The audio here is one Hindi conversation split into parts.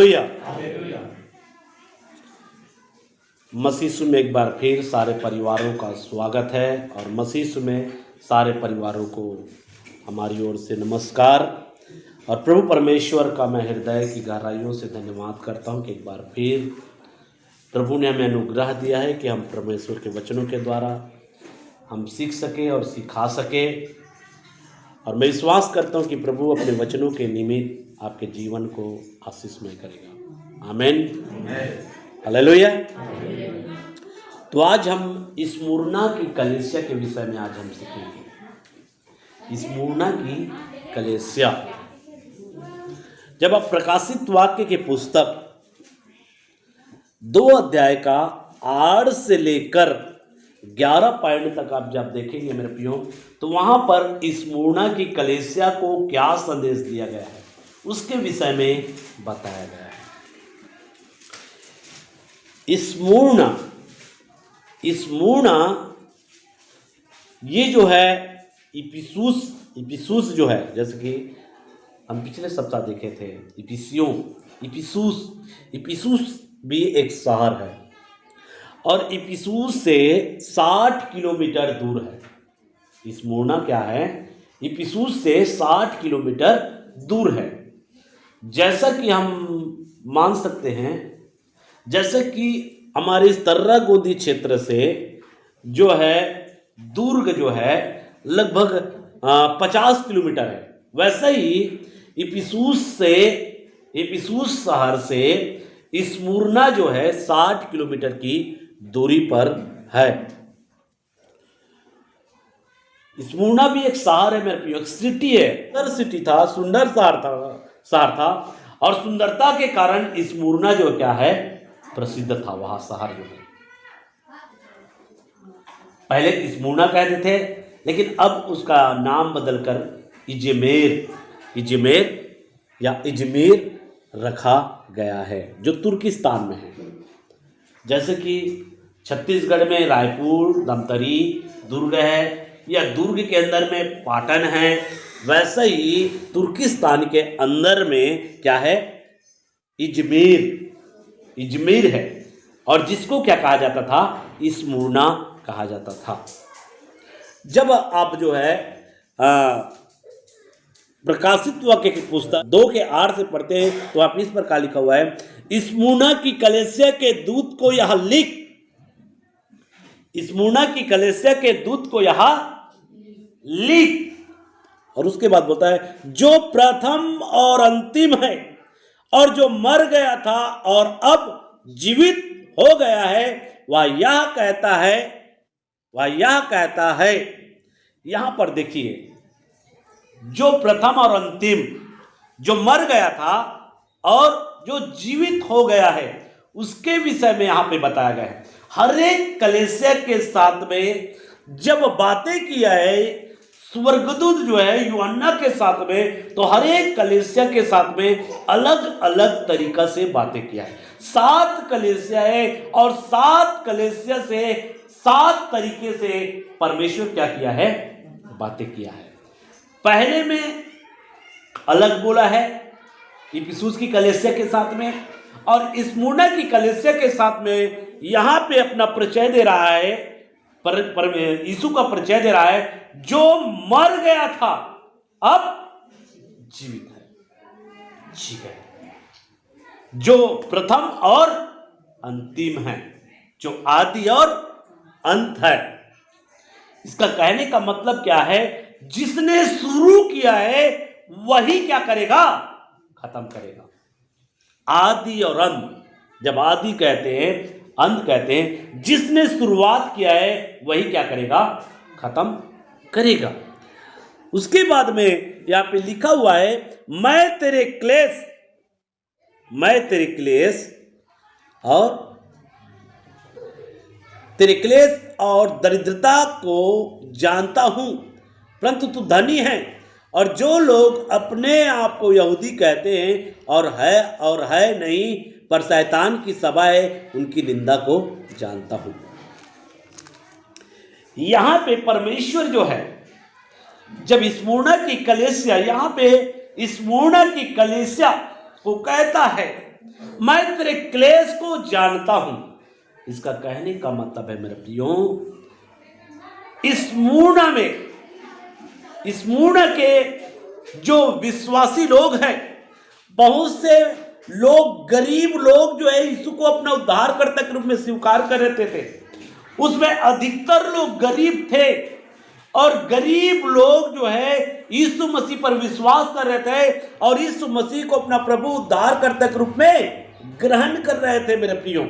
हालेलुया। मसीह में एक बार फिर सारे परिवारों का स्वागत है और मसीह में सारे परिवारों को हमारी ओर से नमस्कार। और प्रभु परमेश्वर का मैं हृदय की गहराइयों से धन्यवाद करता हूं कि एक बार फिर प्रभु ने हमें अनुग्रह दिया है कि हम परमेश्वर के वचनों के द्वारा हम सीख सकें और सिखा सकें। और मैं विश्वास करता हूं कि प्रभु अपने वचनों के निमित्त आपके जीवन को आशीषमय करेगा। आमीन, हालेलुया। तो आज हम स्मुरना की कलीसिया के विषय में आज हम सीखेंगे। स्मुरना की कलीसिया, जब आप प्रकाशित वाक्य की पुस्तक 2 अध्याय का 8 से लेकर 11 पॉइंट तक आप जब देखेंगे मेरे प्रियो, तो वहां पर स्मुरना की कलीसिया को क्या संदेश दिया गया है उसके विषय में बताया गया है। स्मुरना ये जो है इफिसुस जो है, जैसे कि हम पिछले सप्ताह देखे थे इफिसुस भी एक शहर है और इफिसुस से 60 किलोमीटर दूर है। स्मुरना क्या है? इफिसुस से 60 किलोमीटर दूर है। जैसा कि हम मान सकते हैं, जैसे कि हमारे इस तर्रा गोदी क्षेत्र से जो है दुर्ग जो है लगभग 50 किलोमीटर है, वैसे ही इफिसुस शहर से स्मुरना जो है 60 किलोमीटर की दूरी पर है। स्मुरना भी एक शहर है मेरे प्रियो, एक सिटी है, सिटी था, सुंदर शहर था और सुंदरता के कारण स्मुरना जो क्या है प्रसिद्ध था। वहां शहर जो है पहले स्मुरना कहते थे, लेकिन अब उसका नाम बदलकर इजमेर रखा गया है, जो तुर्किस्तान में है। जैसे कि छत्तीसगढ़ में रायपुर, धमतरी दुर्ग है, या दुर्ग के अंदर में पाटन है, वैसे ही तुर्किस्तान के अंदर में क्या है इजमेर है। और जिसको क्या कहा जाता था? स्मुरना कहा जाता था। जब आप जो है प्रकाशित वाक्य की पुस्तक 2 के 8 से पढ़ते हैं तो आप इस पर क्या लिखा हुआ है? स्मुरना की कलीसिया के दूत को यह लिख, स्मुरना की कलीसिया के दूत को यह लिख। और उसके बाद बोलता है जो प्रथम और अंतिम है और जो मर गया था और अब जीवित हो गया है, वह यह कहता है। यहां पर देखिए, जो प्रथम और अंतिम, जो मर गया था और जो जीवित हो गया है, उसके विषय में यहां पे बताया गया है। हर एक कलीसिया के साथ में जब बातें किया है स्वर्गदूत जो है यूहन्ना के साथ में, तो हर एक कलीसिया के साथ में अलग अलग तरीका से बातें किया है। 7 कलीसिया है और 7 कलीसिया से 7 तरीके से परमेश्वर क्या किया है? बातें किया है। पहले में अलग बोला है इफिसुस की कलीसिया के साथ में, और स्मुरना की कलीसिया के साथ में यहां पे अपना परिचय दे रहा है, यीशु का परिचय दे रहा है, जो मर गया था अब जीवित है, जी है, जो प्रथम और अंतिम है, जो आदि और अंत है। इसका कहने का मतलब क्या है? जिसने शुरू किया है वही क्या करेगा? खत्म करेगा। आदि और अंत, जब आदि कहते हैं, अंत कहते हैं, जिसने शुरुआत किया है वही क्या करेगा? खत्म करेगा। उसके बाद में यहां पे लिखा हुआ है, मैं तेरे क्लेश और दरिद्रता को जानता हूं, परंतु तू धनी है, और जो लोग अपने आप को यहूदी कहते हैं और है नहीं, पर शैतान की सभा है, उनकी निंदा को जानता हूं। यहां पे परमेश्वर जो है, जब स्मुरना की कलीसिया, यहां पे स्मुरना की कलीसिया को कहता है मैं तेरे क्लेश को जानता हूं। इसका कहने का मतलब है मेरे प्रियो, स्मुर्ना के जो विश्वासी लोग हैं, बहुत से लोग, गरीब लोग जो है यीशु को अपना उद्धारकर्ता के रूप में स्वीकार कर रहे थे। उसमें अधिकतर लोग गरीब थे और गरीब लोग जो है यीशु मसीह पर विश्वास कर रहे थे और यीशु मसीह को अपना प्रभु उद्धारकर्ता के रूप में ग्रहण कर रहे थे। मेरे प्रियो,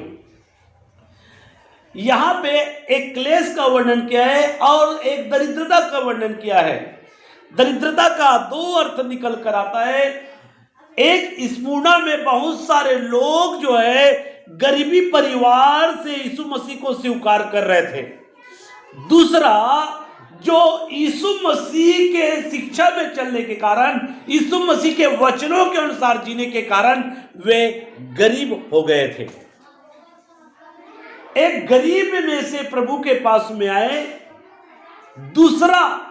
यहां पे एक क्लेश का वर्णन किया है और एक दरिद्रता का वर्णन किया है। दरिद्रता का दो अर्थ निकल कर आता है। एक, स्मुर्ना में बहुत सारे लोग जो है गरीबी परिवार से यीशु मसीह को स्वीकार कर रहे थे। दूसरा, जो यीशु मसीह के शिक्षा में चलने के कारण, यीशु मसीह के वचनों के अनुसार जीने के कारण वे गरीब हो गए थे। एक गरीब में से प्रभु के पास में आए, दूसरा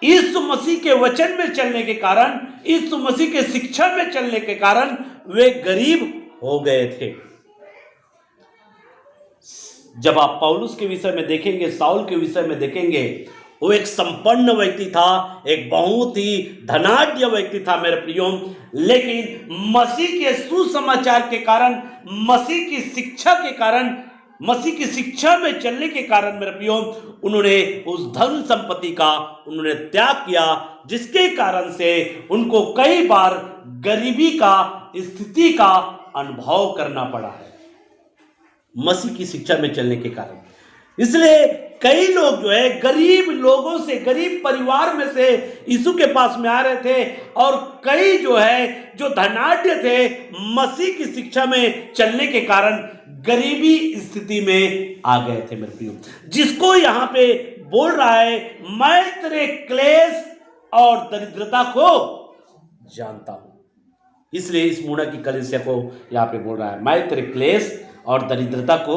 यीशु मसीह के वचन में चलने के कारण, यीशु मसीह के शिक्षा में चलने के कारण वे गरीब हो गए थे। जब आप पौलुस के विषय में देखेंगे, साउल के विषय में देखेंगे, वो एक संपन्न व्यक्ति था, एक बहुत ही धनाढ्य व्यक्ति था मेरे प्रियो, लेकिन मसीह के सुसमाचार के कारण, मसीह की शिक्षा के कारण, मसीह की शिक्षा में चलने के कारण मेरे प्रियो, उन्होंने उस धन संपत्ति का उन्होंने त्याग किया, जिसके कारण से उनको कई बार गरीबी का स्थिति का अनुभव करना पड़ा है मसीह की शिक्षा में चलने के कारण। इसलिए कई लोग जो है गरीब लोगों से, गरीब परिवार में से यीशु के पास में आ रहे थे और कई जो है जो धनाढ्य थे, मसीह की शिक्षा में चलने के कारण गरीबी स्थिति में आ गए थे मेरे प्रियो। जिसको यहाँ पे बोल रहा है, मैं तेरे क्लेश और दरिद्रता को जानता हूं। इसलिए स्मुर्ना की कलीसिया को यहाँ पे बोल रहा है, मैं तेरे क्लेश और दरिद्रता को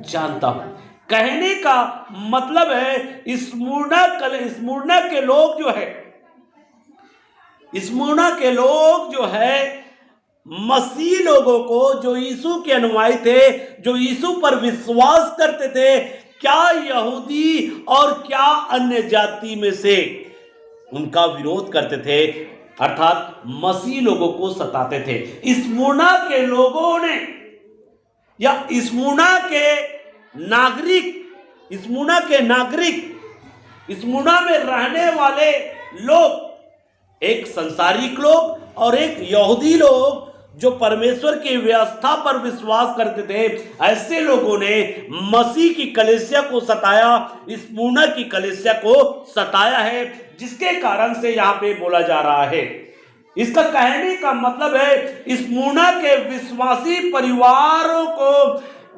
जानता हूं। कहने का मतलब है स्मुर्ना के लोग जो है मसीह लोगों को, जो यीशु के अनुयायी थे, जो यीशु पर विश्वास करते थे, क्या यहूदी और क्या अन्य जाति में से, उनका विरोध करते थे, अर्थात मसीह लोगों को सताते थे। स्मुर्ना के लोगों ने या स्मुर्ना के नागरिक, स्मुर्ना में रहने वाले लोग, एक संसारिक लोग और एक यहूदी लोग जो परमेश्वर की व्यवस्था पर विश्वास करते थे, ऐसे लोगों ने मसीह की कलीसिया को सताया, स्मुर्ना की कलीसिया को सताया है, जिसके कारण से यहाँ पे बोला जा रहा है। इसका कहने का मतलब है स्मुर्ना के विश्वासी परिवारों को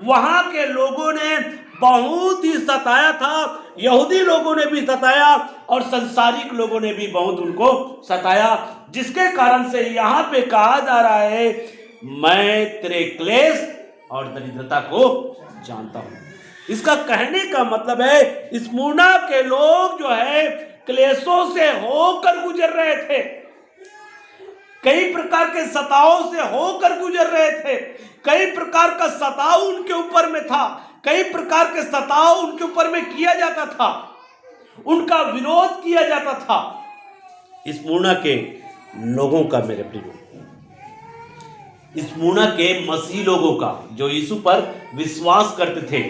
वहां के लोगों ने बहुत ही सताया था, यहूदी लोगों ने भी सताया और संसारिक लोगों ने भी बहुत उनको सताया, जिसके कारण से यहाँ पे कहा जा रहा है, मैं तेरे क्लेश और दरिद्रता को जानता हूं। इसका कहने का मतलब है स्मुर्ना के लोग जो है क्लेशों से होकर गुजर रहे थे, कई प्रकार के सताओं से होकर गुजर रहे थे, कई प्रकार का सताव उनके ऊपर में था, कई प्रकार के सताव उनके ऊपर में किया जाता था, उनका विरोध किया जाता था। स्मुर्ना के लोगों का मेरे प्रियो, स्मुर्ना के मसीह लोगों का जो यीशु पर विश्वास करते थे,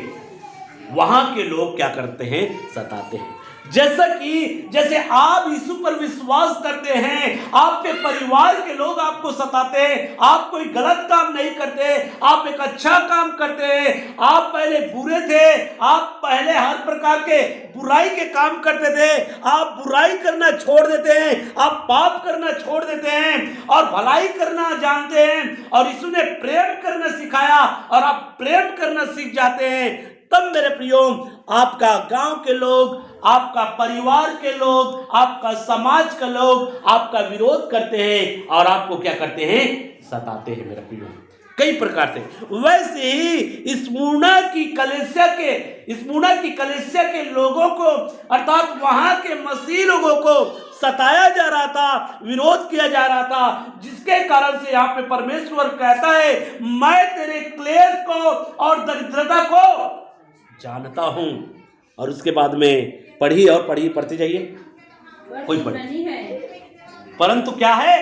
वहां के लोग क्या करते हैं? सताते हैं। जैसे आप यीशु पर विश्वास करते हैं, आपके परिवार के लोग आपको सताते हैं, आप कोई गलत काम नहीं करते, आप एक अच्छा काम करते हैं, आप पहले बुरे थे, आप पहले हर प्रकार के बुराई के काम करते थे, आप बुराई करना छोड़ देते हैं, आप पाप करना छोड़ देते हैं और भलाई करना जानते हैं और यीशु ने प्रेम करना सिखाया और आप प्रेम करना सीख जाते हैं, तब मेरे प्रियो आपका गांव के लोग, आपका परिवार के लोग, आपका समाज के लोग आपका विरोध करते हैं और आपको क्या करते हैं? सताते हैं मेरे प्रियो। कई प्रकार से। वैसे ही स्मुर्ना की कलीसिया के लोगों को, अर्थात वहां के मसीह लोगों को सताया जा रहा था, विरोध किया जा रहा था, जिसके कारण से यहाँ पे परमेश्वर कहता है मैं तेरे क्लेश को और दरिद्रता को जानता हूं। और उसके बाद में पढ़ते जाइए, कोई पढ़ी, परंतु क्या है,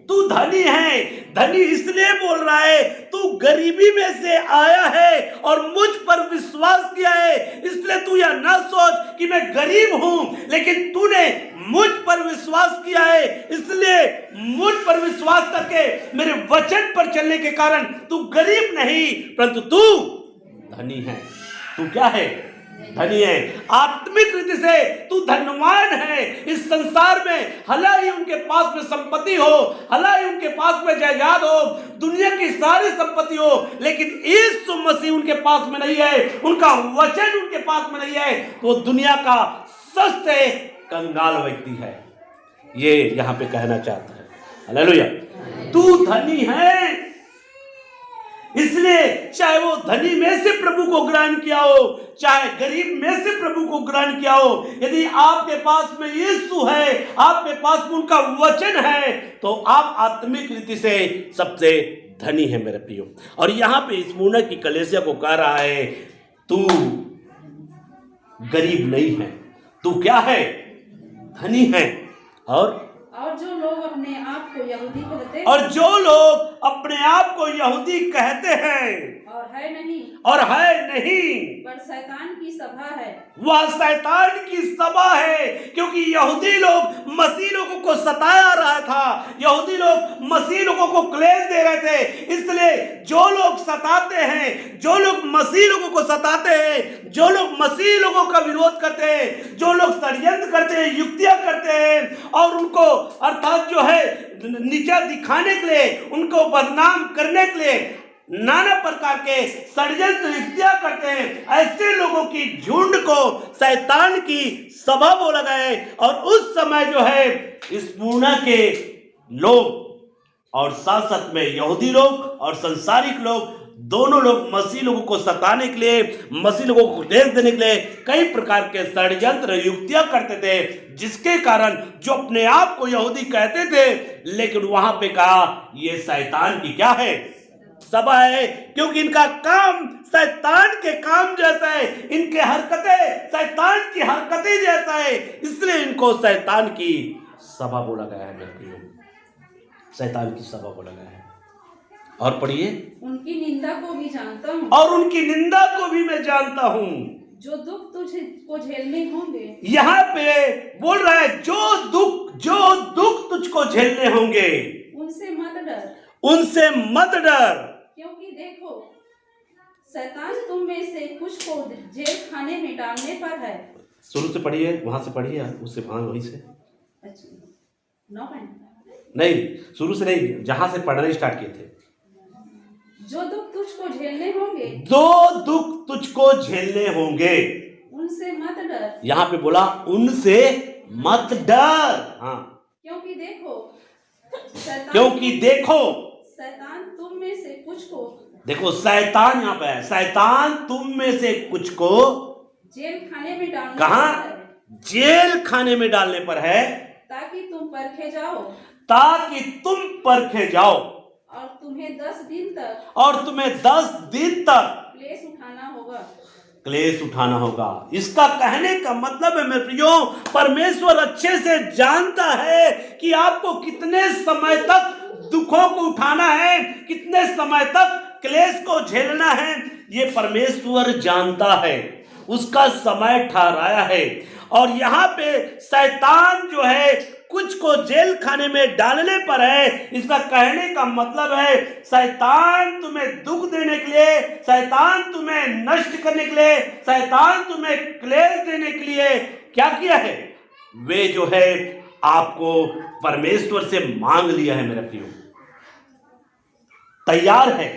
तू धनी है। धनी इसलिए बोल रहा है, तू गरीबी में से आया है और मुझ पर विश्वास किया है, इसलिए तू यह ना सोच कि मैं गरीब हूं, लेकिन तूने मुझ पर विश्वास किया है, इसलिए मुझ पर विश्वास करके मेरे वचन पर चलने के कारण तू गरीब नहीं, परंतु तू धनी है। तू क्या है, धनी है। आत्मिक रीति से तू धनवान है। इस संसार में भला ही उनके पास में संपत्ति हो, भला ही उनके पास में जायदाद हो, दुनिया की सारी संपत्ति हो, लेकिन यीशु मसीह उनके पास में नहीं है, उनका वचन उनके पास में नहीं है, तो वो दुनिया का सबसे कंगाल व्यक्ति है। ये यहां पे कहना चाहता है। हालेलुया। तू धनी है, इसलिए चाहे वो धनी में से प्रभु को ग्रहण किया हो, चाहे गरीब में से प्रभु को ग्रहण किया हो, यदि आपके पास में यीशु है, आपके पास में उनका वचन है, तो आप आत्मिक रीति से सबसे धनी है मेरे प्रियो। और यहाँ पे स्मुर्ना की कलीसिया को कह रहा है तू गरीब नहीं है, तू क्या है, धनी है। और जो लोग अपने आप को यहूदी कहते हैं, और जो लोग अपने आप को यहूदी कहते हैं और है नहीं, पर शैतान की सभा है, वह शैतान की सभा है। क्योंकि यहूदी लोग मसीह लोगों को सताया रहा था, यहूदी लोग मसीह लोगों को क्लेश दे रहे थे, इसलिए जो लोग सताते हैं, जो लोग मसीह लोगों को सताते हैं, जो लोग मसीह लोगों का विरोध करते हैं, जो लोग षड्यंत्र करते हैं, युक्तियां करते हैं और उनको अर्थात जो है नीचा दिखाने के लिए, उनको बदनाम करने के लिए नाना प्रकार के षड्यंत्र युक्तियां करते हैं, ऐसे लोगों की झुंड को शैतान की सभा बोला गया है। और उस समय जो है स्मुर्ना के लोग और साथ साथ में यहूदी लोग और संसारिक लोग, दोनों लोग मसीह लोगों को सताने के लिए, मसीह लोगों को क्लेश देने के लिए कई प्रकार के षड्यंत्र युक्तियां करते थे, जिसके कारण जो अपने आप को यहूदी कहते थे, लेकिन वहां पे कहा ये शैतान की क्या है, सभा है। क्योंकि इनका काम शैतान के काम जैसा है, इनके हरकतें शैतान की हरकतें जैसा है, इसलिए इनको शैतान की सभा बोला गया है। शैतान की सभा बोला गया है। और पढ़िए, उनकी निंदा को भी जानता हूँ, और उनकी निंदा को भी मैं जानता हूँ, जो दुख तुझको झेलने होंगे। यहाँ पे बोल रहा है जो दुख तुझको झेलने होंगे, उनसे मत डर, उनसे मत डर, क्योंकि देखो शैतान तुम में से कुछ को जेल खाने में डालने पर है। शुरू से पढ़िए, वहां से पढ़िए, उससे वहीं से। अच्छा, 9 नहीं, शुरू से नहीं, जहां से पढ़ना स्टार्ट किए थे। जो दुख तुझको झेलने होंगे, जो दुख तुझको झेलने होंगे, उनसे मत डर। यहाँ पे बोला उनसे मत डर। हाँ, क्योंकि देखो शैतान तुम में से कुछ को, देखो शैतान यहाँ पे है, शैतान तुम में से कुछ को जेल खाने में डालने, कहाँ, जेल खाने में डालने पर है, ताकि तुम परखे जाओ, ताकि तुम परखे जाओ, और तुम्हें 10 दिन तक, और तुम्हें 10 दिन तक क्लेश उठाना होगा, क्लेश उठाना होगा। इसका कहने का मतलब है मेरे प्रियो, परमेश्वर अच्छे से जानता है कि आपको कितने समय तक दुखों को उठाना है, कितने समय तक क्लेश को झेलना है, ये परमेश्वर जानता है, उसका समय ठहराया है। और यहाँ पे शैतान जो है कुछ को जेल खाने में डालने पर है। इसका कहने का मतलब है शैतान तुम्हें दुख देने के लिए, शैतान तुम्हें नष्ट करने के लिए, शैतान तुम्हें क्लेश देने के लिए क्या किया है, वे जो है आपको परमेश्वर से मांग लिया है मेरे प्रियो, तैयार है।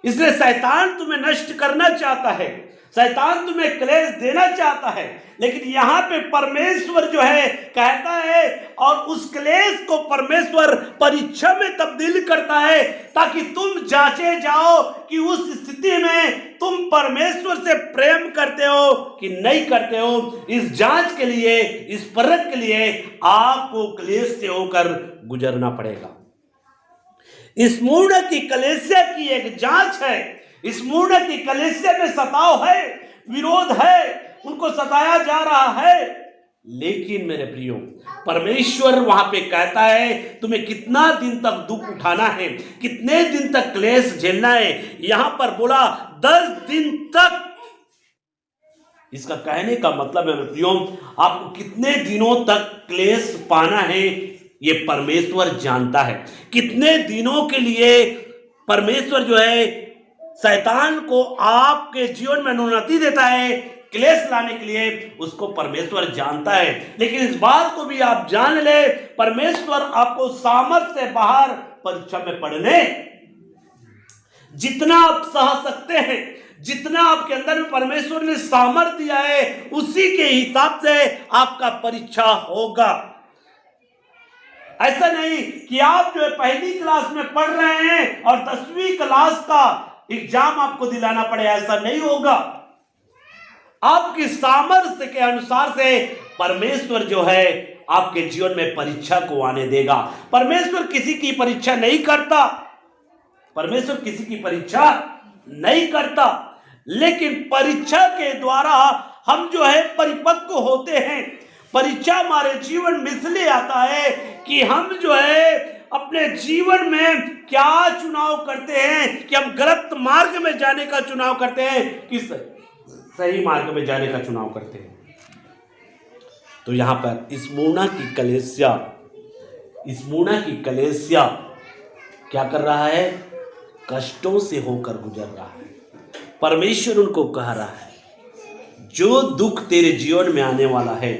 इसलिए शैतान तुम्हें नष्ट करना चाहता है, शैतान तुम्हें क्लेश देना चाहता है, लेकिन यहाँ पे परमेश्वर जो है कहता है, और उस क्लेश को परमेश्वर परीक्षा में तब्दील करता है ताकि तुम जांचे जाओ कि उस स्थिति में तुम परमेश्वर से प्रेम करते हो कि नहीं करते हो। इस जांच के लिए, इस परख के लिए आपको क्लेश से होकर गुजरना पड़ेगा। इस मूर्ण की कलीसिया की एक जांच है। इस मूर्ण की कलीसिया में सताव है, विरोध है, उनको सताया जा रहा है। लेकिन मेरे प्रियो, परमेश्वर वहां पे कहता है तुम्हें कितना दिन तक दुख उठाना है, कितने दिन तक क्लेश झेलना है। यहां पर बोला 10 दिन तक। इसका कहने का मतलब है मेरे प्रियो, आपको कितने दिनों तक क्लेश पाना है ये परमेश्वर जानता है। कितने दिनों के लिए परमेश्वर जो है शैतान को आपके जीवन में अनुमति देता है क्लेश लाने के लिए, उसको परमेश्वर जानता है। लेकिन इस बात को भी आप जान ले, परमेश्वर आपको सामर्थ्य से बाहर परीक्षा में पढ़ने, जितना आप सह सकते हैं, जितना आपके अंदर में परमेश्वर ने सामर्थ्य दिया है, उसी के हिसाब से आपका परीक्षा होगा। ऐसा नहीं कि आप जो है पहली क्लास में पढ़ रहे हैं और 10वीं क्लास का एग्जाम आपको दिलाना पड़े, ऐसा नहीं होगा। आपकी सामर्थ्य के अनुसार से परमेश्वर जो है आपके जीवन में परीक्षा को आने देगा। परमेश्वर किसी की परीक्षा नहीं करता, परमेश्वर किसी की परीक्षा नहीं करता, लेकिन परीक्षा के द्वारा हम जो है परिपक्व होते हैं। परीक्षा हमारे जीवन में इसलिए आता है कि हम जो है अपने जीवन में क्या चुनाव करते हैं, कि हम गलत मार्ग में जाने का चुनाव करते हैं कि सही मार्ग में जाने का चुनाव करते हैं। तो यहां पर इस मूर्णा की कलीसिया क्या कर रहा है? कष्टों से होकर गुजर रहा है। परमेश्वर उनको कह रहा है, जो दुख तेरे जीवन में आने वाला है,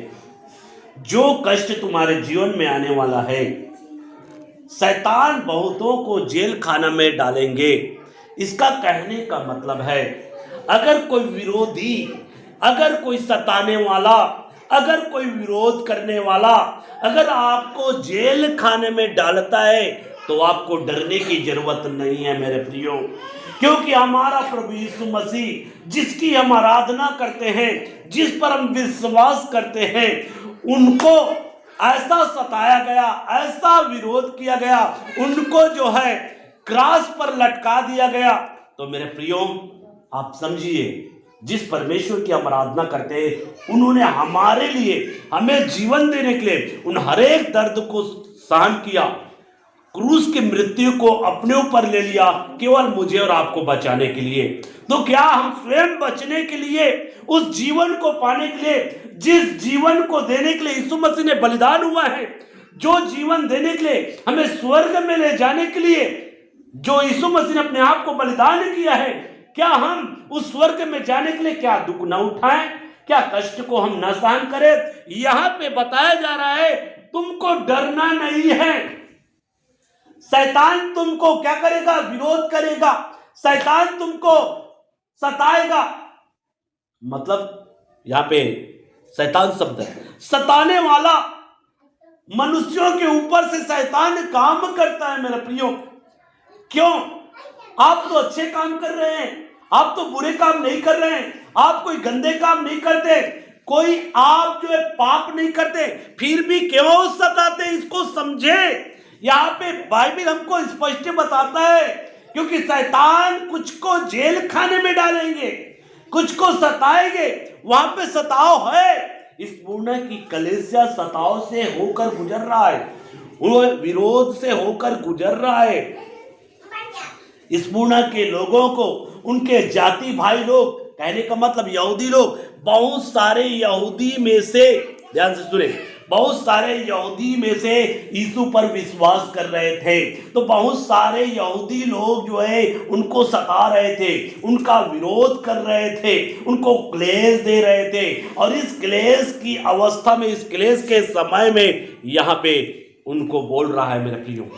जो कष्ट तुम्हारे जीवन में आने वाला है, शैतान बहुतों को जेल खाना में डालेंगे। इसका कहने का मतलब है, अगर कोई विरोधी, अगर कोई सताने वाला, अगर कोई विरोध करने वाला अगर आपको जेल खाने में डालता है तो आपको डरने की जरूरत नहीं है मेरे प्रियो, क्योंकि हमारा प्रभु यीशु मसीह जिसकी हम आराधना करते हैं, जिस पर हम विश्वास करते हैं, उनको ऐसा सताया गया, ऐसा विरोध किया गया, उनको जो है क्रॉस पर लटका दिया गया। तो मेरे प्रियो, आप समझिए, जिस परमेश्वर की हम आराधना करते हैं, उन्होंने हमारे लिए, हमें जीवन देने के लिए उन हरेक दर्द को सहन किया, क्रूस की मृत्यु को अपने ऊपर ले लिया, केवल मुझे और आपको बचाने के लिए। तो क्या हम स्वयं बचने के लिए, उस जीवन को पाने के लिए, जिस जीवन को देने के लिए यीशु मसीह ने बलिदान हुआ है, जो जीवन देने के लिए हमें स्वर्ग में ले जाने के लिए जो यीशु मसीह ने अपने आप को बलिदान किया है, क्या हम उस स्वर्ग में जाने के लिए क्या दुख न उठाएं, क्या कष्ट को हम न सहन करें? यहां पे बताया जा रहा है, तुमको डरना नहीं है। शैतान तुमको क्या करेगा? विरोध करेगा, शैतान तुमको सताएगा। मतलब यहां पे शैतान शब्द है, सताने वाला। मनुष्यों के ऊपर से शैतान काम करता है मेरे प्रियो। क्यों? आप तो अच्छे काम कर रहे हैं, आप तो बुरे काम नहीं कर रहे हैं, आप कोई गंदे काम नहीं करते, कोई आप जो है पाप नहीं करते, फिर भी क्यों सताते? इसको समझे। यहाँ पे बाइबल हमको स्पष्ट बताता है, क्योंकि शैतान कुछ को जेल खाने में डालेंगे, कुछ को सताएंगे, वहां पे सताव है। इस पूर्ण की कलीसिया सताव से होकर गुजर रहा है, वो विरोध से होकर गुजर रहा है। इस पूर्ण के लोगों को, उनके जाति भाई लोग, कहने का मतलब यहूदी लोग, बहुत सारे यहूदी में से, ध्यान से सुने, बहुत सारे यहूदी में से यीशु पर विश्वास कर रहे थे। तो बहुत सारे यहूदी लोग जो है उनको सता रहे थे, उनका विरोध कर रहे थे, उनको क्लेश दे रहे थे। और इस क्लेश की अवस्था में, इस क्लेश के समय में यहाँ पे उनको बोल रहा है मेरे प्रियो,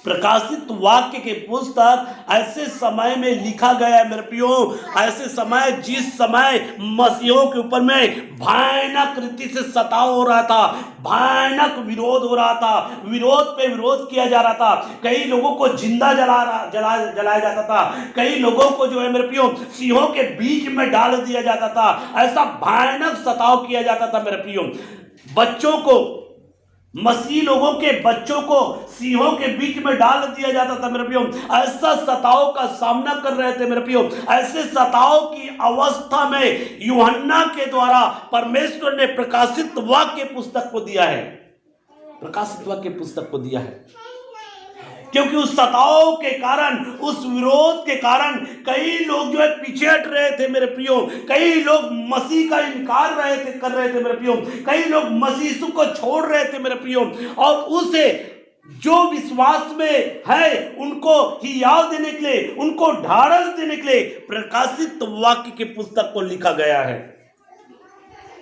प्रकाशित वाक्य के पुस्तक ऐसे समय में लिखा गया है मेरे प्रियो, ऐसे समय जिस समय मसीहों के ऊपर में भयानक रीति से सताव हो रहा था, भयानक विरोध हो रहा था, विरोध पे विरोध किया जा रहा था, कई लोगों को जिंदा जलाया जाता था, कई लोगों को जो है मेरे प्रियो सिंहों के बीच में डाल दिया जाता था, ऐसा भयानक सताव किया जाता था मेरे प्रियो। बच्चों को, मसीह लोगों के बच्चों को सिंहों के बीच में डाल दिया जाता था मेरे प्रियो। ऐसा सताव का सामना कर रहे थे मेरे प्रियो। ऐसे सताव की अवस्था में यूहन्ना के द्वारा परमेश्वर ने प्रकाशित वाक्य पुस्तक को दिया है, प्रकाशित वाक्य पुस्तक को दिया है, क्योंकि उस सताव के कारण, उस विरोध के कारण कई लोग जो है पीछे हट रहे थे मेरे प्रियो, कई लोग मसीह का इनकार कर रहे थे मेरे प्रियो, कई लोग मसीह यीशु को छोड़ रहे थे मेरे प्रियो, और उसे जो विश्वास में है उनको हियाव देने के लिए, उनको ढाढ़स देने के लिए प्रकाशित वाक्य के पुस्तक को लिखा गया है।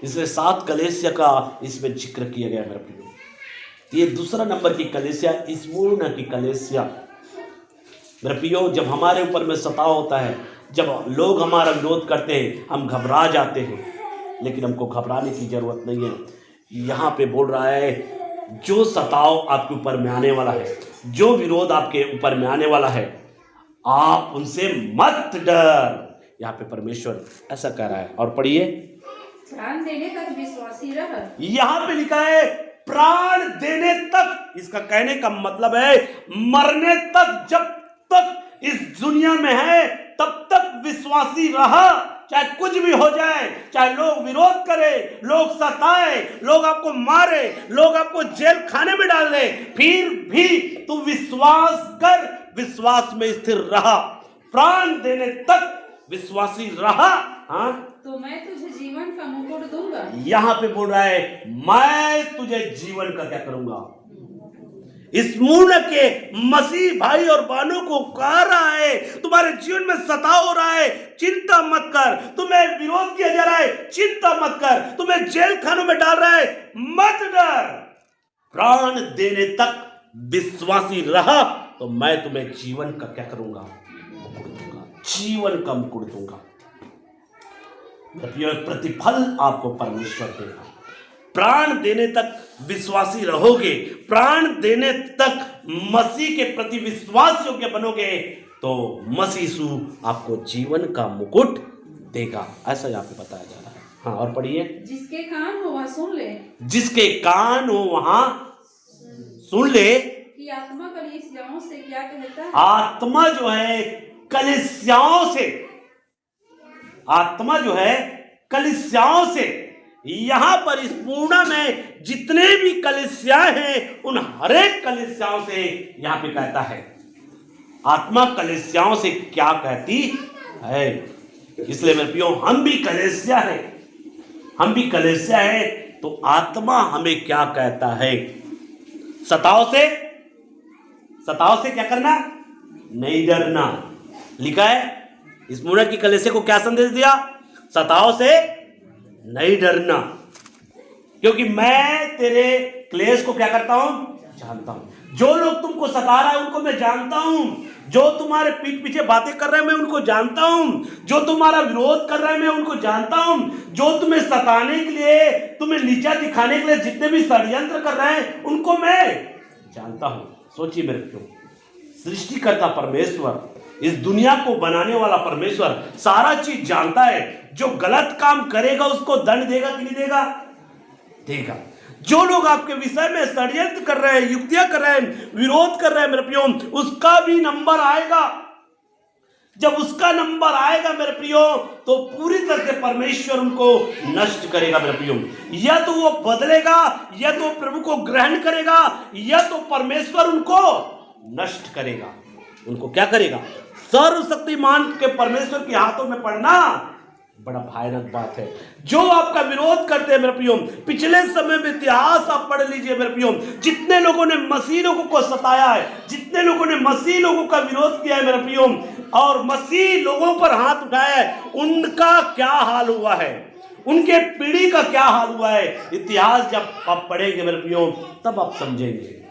इसमें 7 कलीसिया का इसमें जिक्र किया गया मेरे प्रियो। ये दूसरा नंबर की कलीसिया स्मुर्ना की कलीसिया मेरे प्रियो। जब हमारे ऊपर में सताव होता है, जब लोग हमारा विरोध करते हैं, हम घबरा जाते हैं, लेकिन हमको घबराने की जरूरत नहीं है। यहाँ पे बोल रहा है जो सताव आपके ऊपर में आने वाला है, जो विरोध आपके ऊपर में आने वाला है, आप उनसे मत डर। यहाँ पे परमेश्वर ऐसा कह रहा है। और पढ़िए, प्राण देने तक विश्वासी रह। यहाँ पे लिखा है प्राण देने तक। इसका कहने का मतलब है मरने तक, जब तक इस दुनिया में है तब तक विश्वासी रहा, चाहे कुछ भी हो जाए, चाहे लोग विरोध करे, लोग सताए, लोग आपको मारे, लोग आपको जेल खाने में डाल दे, फिर भी तू विश्वास कर, विश्वास में स्थिर रहा, प्राण देने तक विश्वासी रहा। हाँ, तो मैं तुझे जीवन का मुकुट दूंगा। यहां पे बोल रहा है मैं तुझे जीवन का क्या करूंगा। स्मुर्ना के मसीह भाई और बहनों को कह रहा है तुम्हारे जीवन में सताव हो रहा है, चिंता मत कर, तुम्हें विरोध किया जा रहा है, चिंता मत कर, तुम्हें जेल खानों में डाल रहा है, मत डर, प्राण देने तक विश्वासी रहा तो मैं तुम्हें जीवन का क्या करूंगा, मुकुट दूंगा, जीवन का मुकुट दूंगा। प्रतिफल आपको परमेश्वर देगा। प्राण देने तक विश्वासी रहोगे, प्राण देने तक मसीह के प्रति विश्वास योग्य बनोगे तो मसीह यीशु आपको जीवन का मुकुट देगा। ऐसा यहाँ पे बताया जा रहा है। हाँ, और पढ़िए, जिसके कान हो वह सुन ले, जिसके कान हो वहां सुन ले कि आत्मा कलीसियाओं से क्या कहता है। आत्मा जो है कलीसियाओं से, आत्मा जो है कलीसियाओं से, यहां पर इस पूर्णा में जितने भी कलीसियाएं हैं उन हरेक कलीसियाओं से यहां पे कहता है। आत्मा कलीसियाओं से क्या कहती है, इसलिए मेरे प्रियो हम भी कलीसिया है, हम भी कलीसिया है, तो आत्मा हमें क्या कहता है। सताव से क्या करना, नहीं डरना। लिखा है स्मुर्ना की कलीसिया को क्या संदेश दिया, सताव से नहीं डरना, क्योंकि मैं तेरे क्लेश को क्या करता हूं, जानता हूं। जो लोग तुमको सता रहा है उनको मैं जानता हूं, जो तुम्हारे पीठ पीछे बातें कर रहे हैं मैं उनको जानता हूं, जो तुम्हारा विरोध कर रहे हैं मैं उनको जानता हूं, जो तुम्हें सताने के लिए, तुम्हें नीचा दिखाने के लिए जितने भी षड्यंत्र कर रहे हैं उनको मैं जानता हूं। सोचिए मेरे प्रियो, सृष्टिकर्ता परमेश्वर, इस दुनिया को बनाने वाला परमेश्वर सारा चीज जानता है। जो गलत काम करेगा उसको दंड देगा कि नहीं देगा, देगा। जो लोग आपके विषय में षड्यंत्र कर रहे हैं, युक्तियां कर रहे हैं, विरोध कर रहे हैं मेरे प्रियो, उसका भी नंबर आएगा। जब उसका नंबर आएगा मेरे प्रियो तो पूरी तरह से परमेश्वर उनको नष्ट करेगा मेरे प्रियो। या तो वो बदलेगा, या तो प्रभु को ग्रहण करेगा, या तो परमेश्वर उनको नष्ट करेगा। उनको क्या करेगा, सर्वशक्तिमान के परमेश्वर के हाथों में पड़ना बड़ा भयानक बात है। जो आपका विरोध करते हैं मेरे प्रियो, पिछले समय में इतिहास आप पढ़ लीजिए मेरे प्रियो, जितने लोगों ने मसीह लोगों को सताया है, जितने लोगों ने मसीह लोगों का विरोध किया है मेरे प्रियो, और मसीह लोगों पर हाथ उठाया है, उनका क्या हाल हुआ है, उनके पीढ़ी का क्या हाल हुआ है। इतिहास जब आप पढ़ेंगे मेरे प्रियो तब आप समझेंगे।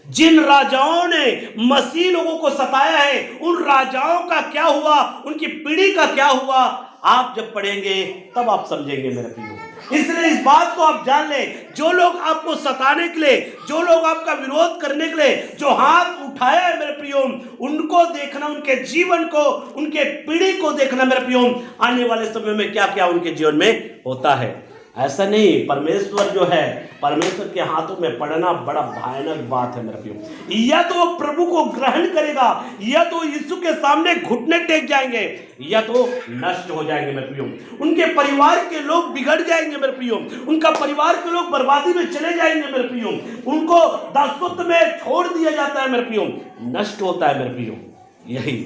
जिन राजाओं ने मसीह लोगों को सताया है, उन राजाओं का क्या हुआ, उनकी पीढ़ी का क्या हुआ, आप जब पढ़ेंगे तब आप समझेंगे मेरे प्रियो। इसलिए इस बात को आप जान लें, जो लोग आपको सताने के लिए, जो लोग आपका विरोध करने के लिए जो हाथ उठाया है मेरे प्रियो, उनको देखना, उनके जीवन को, उनके पीढ़ी को देखना मेरे प्रियो, आने वाले समय में क्या क्या उनके जीवन में होता है। ऐसा नहीं, परमेश्वर जो है, परमेश्वर के हाथों में पड़ना बड़ा भयानक बात है मेरे प्रियो। या तो वो प्रभु को ग्रहण करेगा, या तो यीशु के सामने घुटने टेक जाएंगे, या तो नष्ट हो जाएंगे मेरे प्रियो। उनके परिवार के लोग बिगड़ जाएंगे मेरे प्रियो, उनका परिवार के लोग बर्बादी में चले जाएंगे मेरे प्रियो, उनको दासत्व में छोड़ दिया जाता है मेरे प्रियो, नष्ट होता है मेरे प्रियो। यही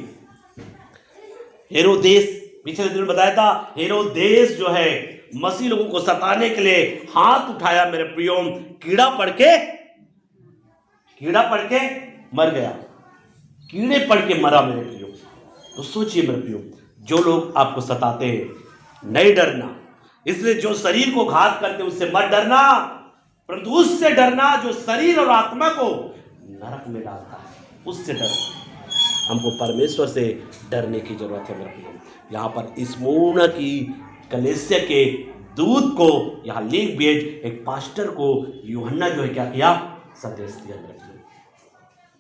हेरोदेस, पिछले दिन बताया था, हेरोदेस जो है मसीह लोगों को सताने के लिए हाथ उठाया मेरे प्रियो, कीड़ा पड़ के मर गया, कीड़े पड़ के मरा मेरे प्रियो। तो सोचिए मेरे प्रियो, जो लोग आपको सताते हैं नहीं डरना, इसलिए जो शरीर को घात करते उससे मत डरना, परंतु उससे डरना जो शरीर और आत्मा को नरक में डालता है, उससे डरना। हमको परमेश्वर से डरने की जरूरत है मेरे प्रियो। यहाँ पर स्मुरना की कलीसिया के दूत को यहाँ लिख भेज, एक पास्टर को यूहन्ना जो है क्या किया, संदेश दिया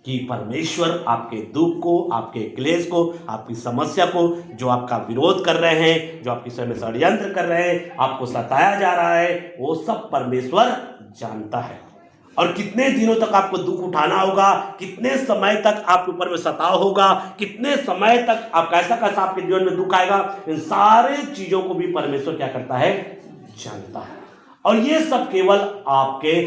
कि परमेश्वर आपके दुख को, आपके क्लेश को, आपकी समस्या को, जो आपका विरोध कर रहे हैं, जो आपके समय में षड्यंत्र कर रहे हैं, आपको सताया जा रहा है, वो सब परमेश्वर जानता है। और कितने दिनों तक आपको दुख उठाना होगा, कितने समय तक आपके ऊपर में सताव होगा, कितने समय तक आप कैसा आपके जीवन में दुख आएगा, इन सारे चीजों को भी परमेश्वर क्या करता है, जानता है। और ये सब केवल आपके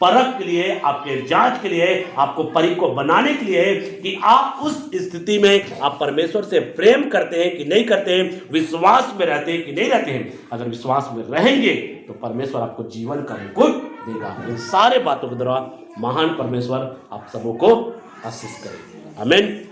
परख के लिए, आपके जांच के लिए, आपको परिक को बनाने के लिए कि आप उस स्थिति में आप परमेश्वर से प्रेम करते हैं कि नहीं करते हैं, विश्वास में रहते हैं कि नहीं रहते हैं। अगर विश्वास में रहेंगे तो परमेश्वर आपको जीवन का मुकुट देगा। इन सारे बातों के द्वारा महान परमेश्वर आप सबों को आशीष करें। आमीन।